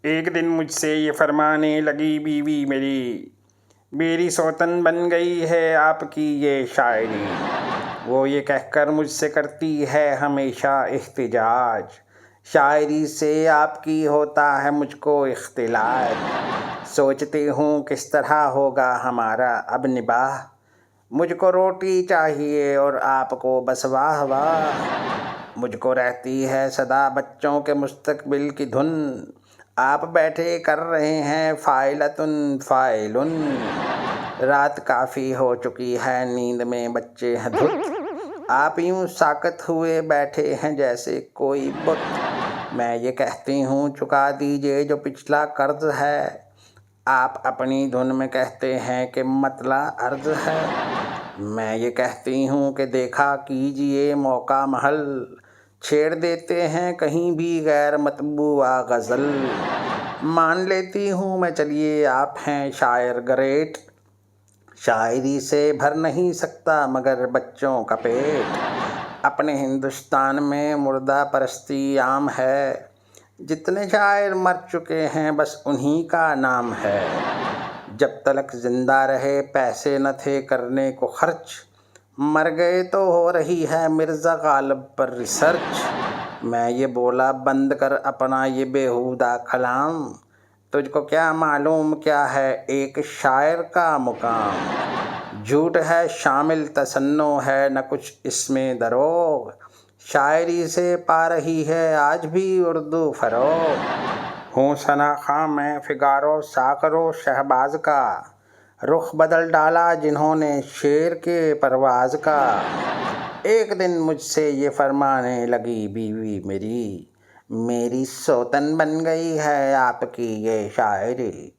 ایک دن مجھ سے یہ فرمانے لگی بیوی میری سوتن بن گئی ہے آپ کی یہ شاعری، وہ یہ کہہ کر مجھ سے کرتی ہے ہمیشہ احتجاج، شاعری سے آپ کی ہوتا ہے مجھ کو اختلاج، سوچتی ہوں کس طرح ہوگا ہمارا اب نباہ، مجھ کو روٹی چاہیے اور آپ کو بس واہ واہ، مجھ کو رہتی ہے صدا بچوں کے مستقبل کی دھن، آپ بیٹھے کر رہے ہیں فائلتن فائلن، رات کافی ہو چکی ہے نیند میں بچے ہیں دھت، آپ یوں ساکت ہوئے بیٹھے ہیں جیسے کوئی بت، میں یہ کہتی ہوں چکا دیجئے جو پچھلا قرض ہے، آپ اپنی دھن میں کہتے ہیں کہ مطلع عرض ہے، میں یہ کہتی ہوں کہ دیکھا کیجئے موقع محل، چھیڑ دیتے ہیں کہیں بھی غیر مطبوعہ غزل، مان لیتی ہوں میں چلیے آپ ہیں شاعر گریٹ، شاعری سے بھر نہیں سکتا مگر بچوں کا پیٹ، اپنے ہندوستان میں مردہ پرستی عام ہے، جتنے شاعر مر چکے ہیں بس انہی کا نام ہے، جب تلک زندہ رہے پیسے نہ تھے کرنے کو خرچ، مر گئے تو ہو رہی ہے مرزا غالب پر ریسرچ، میں یہ بولا بند کر اپنا یہ بیہودہ کلام، تجھ کو کیا معلوم کیا ہے ایک شاعر کا مقام، جھوٹ ہے شامل تصنع ہے نہ کچھ اس میں دروغ، شاعری سے پا رہی ہے آج بھی اردو فروغ، ہوں ثنا خواں میں فگارو ساغر و شہباز کا، رخ بدل ڈالا جنہوں نے شعر کے پرواز کا، ایک دن مجھ سے یہ فرمانے لگی بیوی میری سوتن بن گئی ہے آپ کی یہ شاعری۔